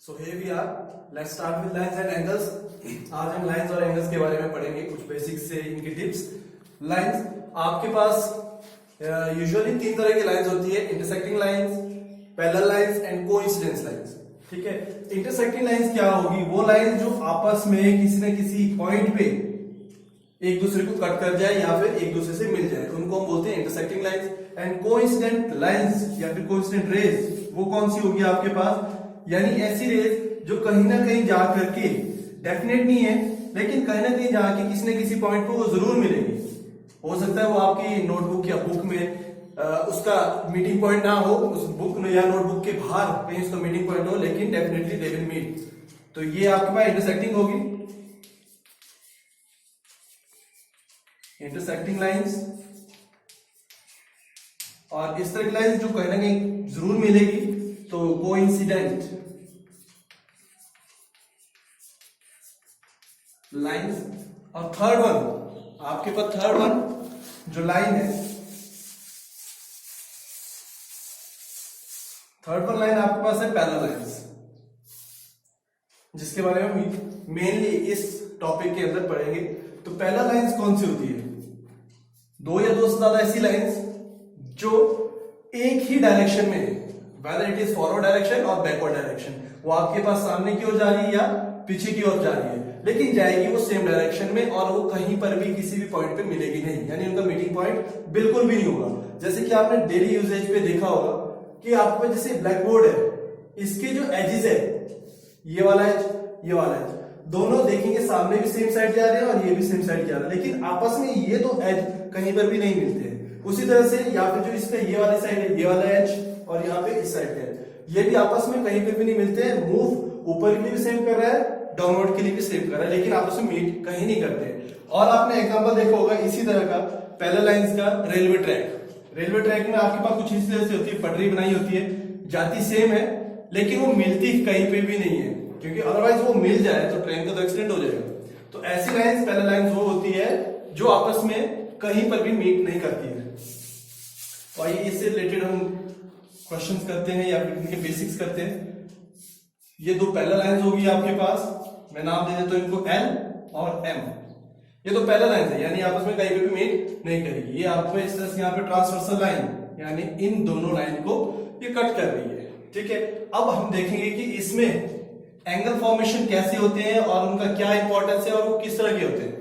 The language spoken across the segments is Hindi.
So here we are. Let's start with lines and angles. आज हम लाइंस और एंगल्स के बारे में पढ़ेंगे, कुछ बेसिक्स से इनकी टिप्स. लाइंस आपके पास यूजुअली तीन तरह की लाइंस होती है: intersecting lines, parallel lines and coincidence lines. ठीक है. इंटरसेक्टिंग लाइंस क्या होगी? वो लाइन जो आपस में किसी न किसी पॉइंट पे एक दूसरे को कट कर जाए या फिर एक दूसरे से मिल जाए, उनको हम बोलते हैं intersecting lines. And coincident lines या फिर कोइंसिडेंट रेज वो कौन सी होगी आपके पास? यानी ऐसी रेज जो कहीं ना कहीं जा करके, डेफिनेट नहीं है लेकिन कहीं ना कहीं जाके किसी न किसी पॉइंट पे वो जरूर मिलेगी. हो सकता है वो आपकी नोटबुक या बुक में उसका मीटिंग पॉइंट ना हो, उस बुक में या नोटबुक के बाहर कहीं उसका मीटिंग पॉइंट हो, लेकिन डेफिनेटली दे विल मीट. तो ये आपके पास इंटरसेक्टिंग होगी, इंटरसेक्टिंग लाइंस. और इस तरह की लाइंस जो कहीं ना कहीं जरूर मिलेगी तो कोइंसिडेंट लाइंस. और थर्ड वन आपके पास, थर्ड वन जो लाइन है, थर्ड वन लाइन आपके पास है पैरेलल लाइंस, जिसके बारे में हम मेनली इस टॉपिक के अंदर पढ़ेंगे. तो पैरेलल लाइंस कौन सी होती है? दो या दो से ज्यादा ऐसी लाइंस जो एक ही डायरेक्शन में है, whether it is forward direction और बैकवर्ड डायरेक्शन. वो आपके पास सामने की ओर जा रही है या पीछे की ओर जा रही है, लेकिन जाएगी वो सेम डायरेक्शन में और वो कहीं पर भी किसी भी पॉइंट पे मिलेगी नहीं, यानी उनका मीटिंग पॉइंट बिल्कुल भी नहीं होगा. जैसे कि आपने डेली यूजेज पे देखा होगा कि आपके पास जैसे ब्लैक बोर्ड है, इसके जो एजेस है, ये वाला एज, ये वाला एज, दोनों देखेंगे सामने भी सेम साइड जा रहे हैं और ये भी सेम साइड जा रहा है, लेकिन आपस में ये दो एज कहीं पर भी नहीं मिलते हैं. उसी तरह से यहाँ पे जो इसका ये वाली साइड है, ये वाला एज, और यहाँ पे इस साइड का एज, ये भी आपस में कहीं पे भी नहीं मिलते हैं. मूव ऊपर के लिए भी सेम कर रहा है, डाउनवर्ड के लिए भी सेम कर रहा है, लेकिन आपस में मीट कहीं नहीं करते. और आपने एग्जांपल देखा होगा इसी तरह का पैरेलल लाइंस का रेलवे ट्रैक. रेलवे ट्रैक में आपके पास कुछ इसी तरह से होती है, पटरी बनाई होती है, जाती सेम है लेकिन वो मिलती कहीं पे भी नहीं है, क्योंकि अदरवाइज वो मिल जाए तो ट्रेन का तो एक्सीडेंट हो जाएगा. तो ऐसी लाइंस, पैरेलल लाइंस वो होती है जो आपस में कहीं पर भी मीट नहीं करती है. तो आइए इससे रिलेटेड हम क्वेश्चंस करते हैं या फिर इनके बेसिक्स करते हैं. ये दो पैरेलल लाइंस होगी आपके पास, मैं नाम दे देता हूं इनको L और M. ये तो पैरेलल लाइंस है यानी आपस में कहीं पे भी मीट नहीं करेगी. ये आपको इस तरह से यहाँ पे ट्रांसवर्सल लाइन, यानी इन दोनों लाइन को ये कट कर रही है. ठीक है. अब हम देखेंगे कि इसमें एंगल फॉर्मेशन कैसे होते हैं और उनका क्या इंपॉर्टेंस है और वो किस तरह के होते हैं.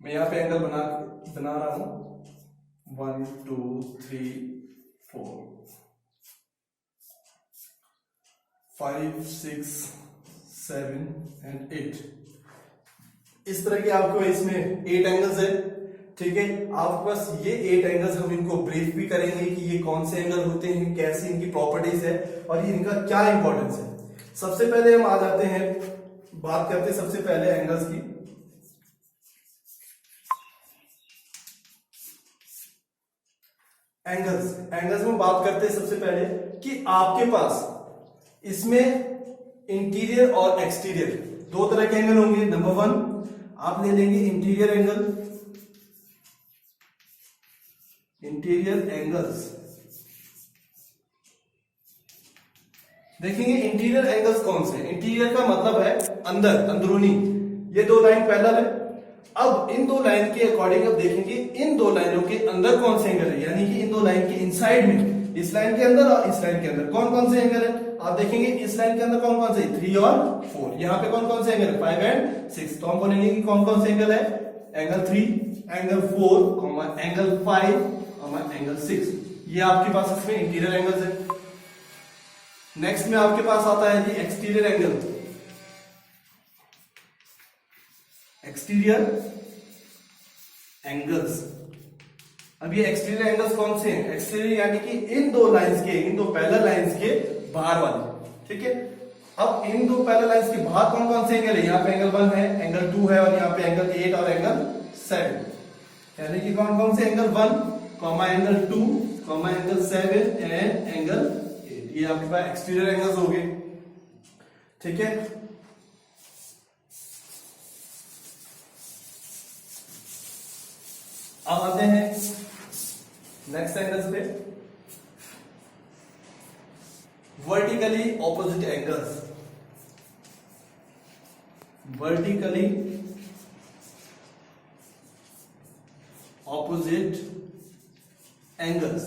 मैं यहाँ पे एंगल बना रहा हूं 1 2 3 4 5 6 7 and 8. इस तरह के आपको इसमें 8 एंगल्स है. ठीक है. आपके पास ये 8 एंगल्स, हम इनको ब्रीफ भी करेंगे कि ये कौन से एंगल होते हैं, कैसी इनकी प्रॉपर्टीज है और ये इनका क्या इंपॉर्टेंस है. सबसे पहले हम आ जाते हैं, बात करते हैं सबसे पहले एंगल्स की. एंगल्स में बात करते हैं सबसे पहले कि आपके पास इसमें इंटीरियर और एक्सटीरियर दो तरह के एंगल होंगे. नंबर वन आप ले लेंगे इंटीरियर एंगल, इंटीरियर एंगल्स. देखेंगे इंटीरियर एंगल्स कौन से. इंटीरियर का मतलब है अंदर, अंदरूनी. ये दो लाइन पैरेलल है. अब इन दो लाइन के अकॉर्डिंग अब देखेंगे इन दो लाइनों के अंदर कौन से एंगल है, यानी कि इन दो लाइन के इनसाइड में, इस लाइन के अंदर और इस लाइन के अंदर कौन कौन से एंगल है. आप देखेंगे इस लाइन के अंदर कौन कौन से, 3 और 4. यहाँ पे कौन कौन से एंगल है, 5 एंड 6. तो हम बोलेंगे कि कौन कौन से एंगल है, एंगल 3, एंगल 4, एंगल 5, एंगल 6. ये आपके पास इसमें इंटीरियर एंगल्स है. नेक्स्ट में आपके पास आता है जी एक्सटीरियर एंगल. Exterior angles. अब ये एक्सटीरियर एंगल्स कौन से हैं? एक्सटीरियर यानी कि इन दो लाइंस के, इन दो पैरेलल लाइंस के बाहर वाले. ठीक है. अब इन दो पैरेलल लाइंस के बाहर कौन कौन से एंगल है? यहाँ पे एंगल 1 है, एंगल 2 है और यहाँ पे एंगल 8 और एंगल 7. यानी कि कौन कौन से angle 1, angle 2, angle 7 and angle 8. ये आपके पास एक्सटीरियर एंगल्स हो गए. ठीक है. अब आते हैं नेक्स्ट एंगल्स पे. Vertically opposite angles. Vertically opposite angles.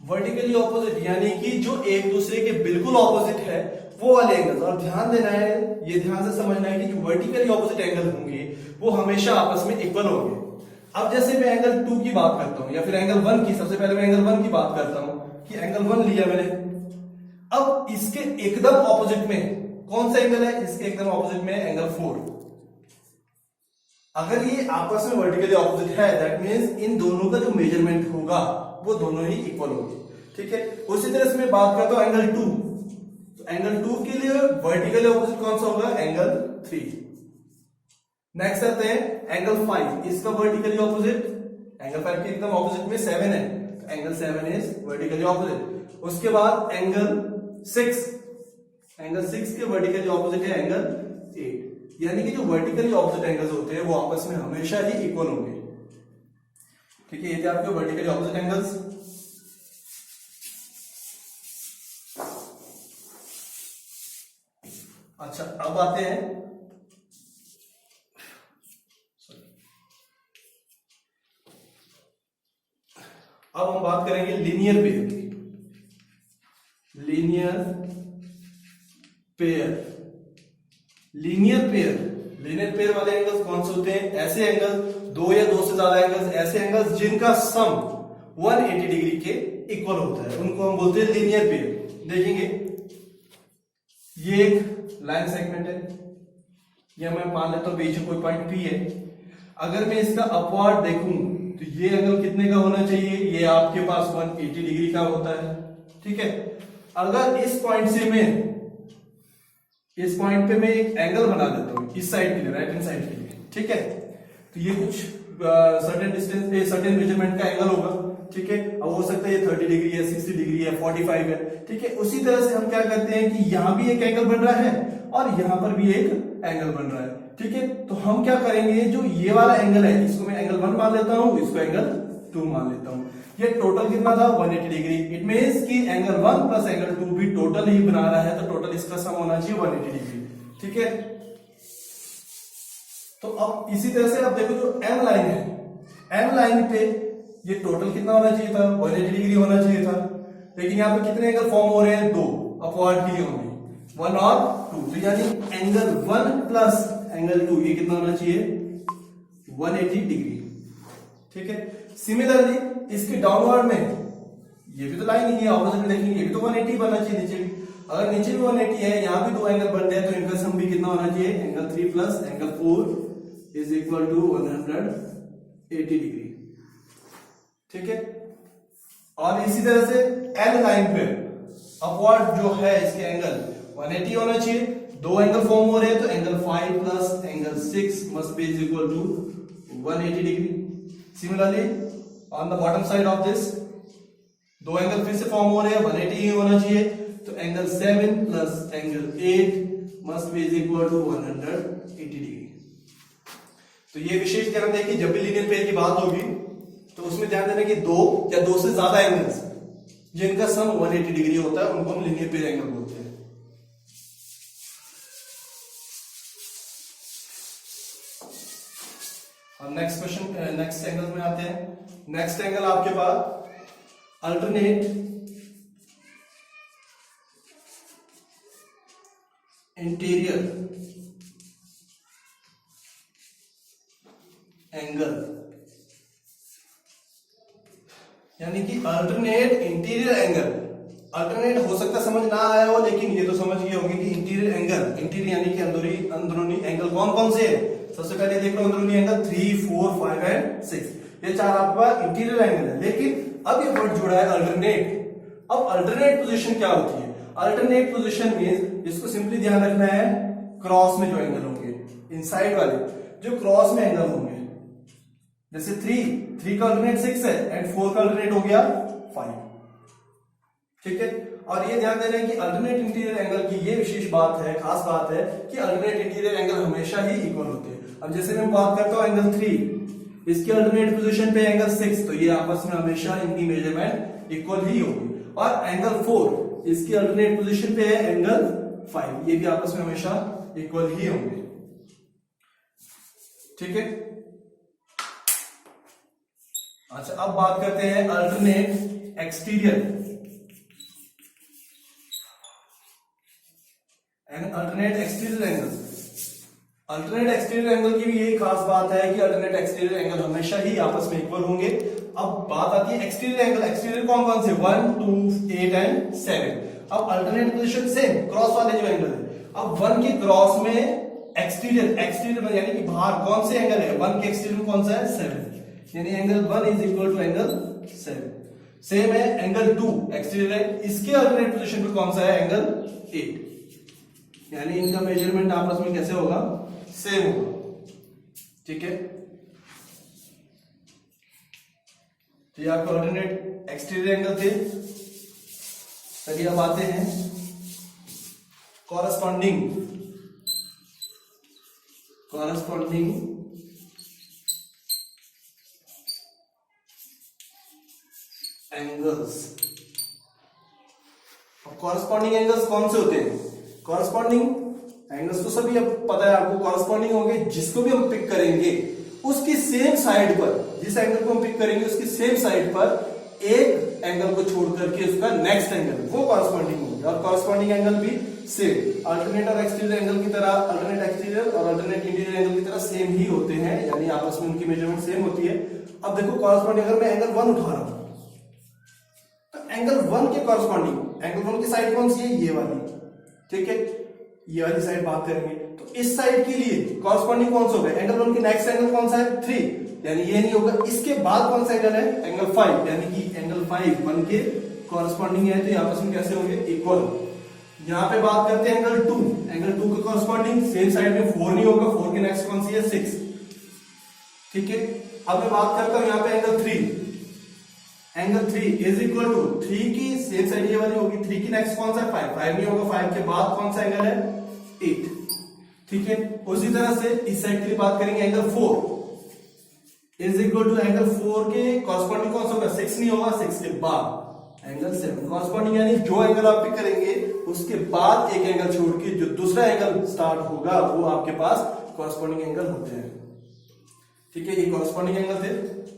Vertically opposite यानी कि जो एक दूसरे के बिल्कुल ऑपोजिट है वो वाले एंगल्स। और ध्यान देना है, ये ध्यान से समझना है कि जो वर्टिकली ऑपोजिट एंगल होंगे वो हमेशा आपस में इक्वल होंगे। अब जैसे मैं एंगल 2 की बात करता हूं या फिर एंगल 1 की, सबसे पहले मैं एंगल 1 की बात करता हूं कि एंगल 1 लिया मैंने। अब इसके एकदम ऑपोजिट में कौन सा एंगल है? इसके एकदम ऑपोजिट में एंगल 4। अगर ये आपस में वर्टिकली ऑपोजिट है दैट मींस इन दोनों का जो मेजरमेंट होगा वो दोनों ही इक्वल होंगे। ठीक है, उसी तरह से मैं बात करता हूं एंगल 2। तो एंगल 2 के लिए वर्टिकली ऑपोजिट कौन सा होगा? एंगल 3। नेक्स्ट आते हैं एंगल 5, इसका वर्टिकली ऑपोजिट एंगल 5 के एकदम ऑपोजिट में 7 है, तो एंगल 7 इज वर्टिकली ऑपोजिट। उसके बाद एंगल 6, एंगल 6 के वर्टिकली ऑपोजिट है एंगल 8। यानी कि जो वर्टिकली ऑपोजिट एंगल्स होते हैं वो आपस में हमेशा ही इक्वल होंगे। ठीक है, ये थे आपके वर्टिकली ऑपोजिट एंगल्स। अच्छा, अब आते हैं अब हम बात करेंगे लीनियर पेयर की। लीनियर पेयर, लीनियर पेयर वाले एंगल्स कौन से होते हैं? ऐसे एंगल, दो या दो से ज्यादा एंगल्स, ऐसे एंगल्स जिनका सम 180 डिग्री के इक्वल होता है, उनको हम बोलते हैं लीनियर पेयर। देखेंगे, ये एक लाइन सेगमेंट है, या मैं मान लेता हूं बीच में कोई पॉइंट P है। अगर मैं इसका अपवर्ड देखूं तो ये एंगल कितने का होना चाहिए? ये आपके पास 180 डिग्री का होता है। ठीक है, अगर इस पॉइंट से मैं इस पॉइंट पे मैं एक एंगल बना देता हूं इस साइड के लिए, राइट हैंड साइड के लिए। ठीक है, तो ये कुछ सर्टेन डिस्टेंस पे सर्टेन मेजरमेंट का एंगल होगा। ठीक है, अब हो सकता है ये 30 डिग्री है, 60 डिग्री है, 45 है। ठीक है, उसी तरह से हम क्या करते हैं कि यहां भी एक एंगल बन रहा है और यहां पर भी एक एंगल बन रहा है। ठीक है, तो हम क्या करेंगे, जो ये वाला एंगल है इसको मैं एंगल 1 मान लेता हूं, इसको एंगल 2 मान लेता हूं। ये टोटल कितना था? 180 डिग्री। इट मींस कि एंगल 1 प्लस एंगल 2 भी टोटल ही बना रहा है, तो टोटल इसका सम होना चाहिए 180 डिग्री। ठीक है, तो अब इसी तरह से अब देखो जो एम लाइन है, एम लाइन पे ये टोटल कितना होना चाहिए था? 180 डिग्री होना चाहिए था। लेकिन यहाँ पे कितने एंगल फॉर्म हो रहे हैं? 2 अपवर्ड के लिए होंगे, 1 और 2। तो यानी एंगल 1 प्लस एंगल 2 ये कितना होना चाहिए? 180 डिग्री। ठीक है, सिमिलरली इसके डाउनवर्ड में ये भी तो लाइन ही है, ऑपोजिट में देखेंगे, ये भी तो 180 बनना चाहिए नीचे भी। अगर नीचे भी 180 है, यहां भी 2 एंगल बन रहे हैं, तो इनका सम भी कितना होना चाहिए? Angle 3 plus angle 4 is equal to 180 degree. ठीक है, और इसी तरह से एल लाइन पे अपवर्ड जो है इसके एंगल 180 होना चाहिए। 2 एंगल फॉर्म हो रहे हैं, तो angle 5 plus angle 6 must be is equal to 180 degree. Similarly on the bottom side of this 2 angle फिर से फॉर्म हो रहे हैं, 180 ही होना चाहिए, तो angle 7 plus angle 8 must be is equal to 180 degree. तो ये विशेष ध्यान दें कि जब भी लीनियर पेयर की बात होगी तो उसमें ध्यान देना कि 2 या 2 से ज्यादा एंगल्स जिनका सम 180 डिग्री होता है उनको हम लीनियर पेयर एंगल बोलते हैं। और नेक्स्ट क्वेश्चन, नेक्स्ट एंगल में आते हैं। नेक्स्ट एंगल आपके पास अल्टरनेट इंटीरियर एंगल, यानी कि अल्टरनेट इंटीरियर एंगल। अल्टरनेट हो सकता समझ ना आया हो, लेकिन ये तो समझ गए होंगे कि इंटीरियर एंगल, इंटीरियर यानी कि अंदरूनी एंगल कौन कौन से है। सबसे पहले देख लो अंदरूनी एंगल 3, 4, 5 एंड 6, ये 4 आपके पास इंटीरियर एंगल है। लेकिन अब ये वर्ड जुड़ा है अल्टरनेट। अब अल्टरनेट पोजीशन क्या होती है? अल्टरनेट पोजीशन मींस, इसको सिंपली ध्यान रखना है, क्रॉस में जो एंगल होंगे, इनसाइड वाले जो क्रॉस में एंगल होंगे, जैसे 3 का अल्टरनेट 6 है एंड 4 का अल्टरनेट हो गया 5। ठीक है, और ये ध्यान देना है कि अल्टरनेट इंटीरियर एंगल की ये विशेष बात है, खास बात है कि अल्टरनेट इंटीरियर एंगल हमेशा ही इक्वल होते हैं। अब जैसे मैं बात करता हूं एंगल 3, इसके अल्टरनेट पोजीशन पे एंगल 6, तो ये आपस में हमेशा इनकी मेजरमेंट इक्वल ही होगी। और एंगल 4, इसकी अल्टरनेट पोजीशन पे है एंगल 5, ये भी आपस में हमेशा इक्वल ही होंगे। ठीक है, अच्छा अब बात करते हैं alternate exterior and alternate exterior angle. Alternate exterior angle की भी यही खास बात है कि अल्टरनेट एक्सटीरियर एंगल हमेशा ही आपस में इक्वल होंगे। अब बात आती है एक्सटीरियर एंगल। एक्सटीरियर कौन कौन से? 1, 2, 8 एंड 7। अब अल्टरनेट पोजीशन सेम, क्रॉस वाले जो एंगल है। अब 1 के क्रॉस में एक्सटीरियर यानी कि बाहर कौन से एंगल है? 1 के एक्सटीरियर में कौन सा है? 7, यानी angle 1 is equal to angle 7। Same है एंगल 2 एक्सटीरियर है, इसके अल्टरनेट पोजीशन पे कौन सा है? एंगल 8, यानी इनका मेजरमेंट आपस में कैसे होगा? सेम होगा। ठीक है, तो ये आपके अल्टरनेट एक्सटीरियर एंगल थे। चलिए अब आते हैं कॉरस्पॉन्डिंग एंगल्स। अब कॉरस्पॉन्डिंग एंगल्स कौन से होते हैं? कॉरस्पॉन्डिंग एंगल्स तो सभी अब पता है आपको। कॉरस्पॉन्डिंग होंगे जिसको भी हम पिक करेंगे उसकी सेम साइड पर, जिस एंगल को हम पिक करेंगे उसकी सेम साइड पर एक एंगल को छोड़ करके उसका नेक्स्ट एंगल, वो कॉरस्पॉन्डिंग होगा। और कॉरस्पॉन्डिंग एंगल भी सेम अल्टरनेट और एक्सटीरियर एंगल की तरह, अल्टरनेट एक्सटीरियर और अल्टरनेट इंटीरियर एंगल की तरह सेम ही होते हैं, यानी आपस में उनकी मेजरमेंट सेम होती है। अब देखो कॉरस्पॉन्डिंग, अगर मैं एंगल 1 उठा रहा हूं तो एंगल 1 के कॉरस्पॉन्डिंग एंगल 1 की साइड कौन सी है? ये वाली। ठीक है, ये वाली साइड बात करेंगे तो इस साइड के लिए कॉरस्पॉन्डिंग कौन सा होगा? एंगल 1 की नेक्स्ट एंगल कौन सा है? 3, यानी ये नहीं होगा। इसके बाद कौन सा एंगल है? एंगल 5, यानी कि एंगल 5 1 के कॉरस्पॉन्डिंग है, तो ये आपस में कैसे होंगे? इक्वल। यहां पे बात करते हैं एंगल 2, एंगल 2 के कॉरस्पॉन्डिंग सेम साइड में 4 नहीं होगा, 4 की नेक्स्ट कौन सी है? 6। ठीक है, अब मैं बात करता हूं यहां पे angle 3, angle 3 is equal to 3 की सेम साइड ये वाली होगी, 3 की नेक्स्ट कौन सा है? 5, 5 नहीं होगा, 5 के बाद कौन सा एंगल है? 8। ठीक है, उसी तरह से इस साइड के लिए बात करेंगे, angle 4 is equal to angle 4 के कॉरस्पॉन्डिंग कौन सा होगा? 6 नहीं होगा, 6 के बाद एंगल 7। कॉरस्पॉन्डिंग यानी जो एंगल आप पिक करेंगे उसके बाद एक एंगल छोड़ के जो दूसरा एंगल स्टार्ट होगा वो आपके पास कॉरस्पॉन्डिंग एंगल होते हैं। ठीक है, ये कॉरस्पॉन्डिंग एंगल थे।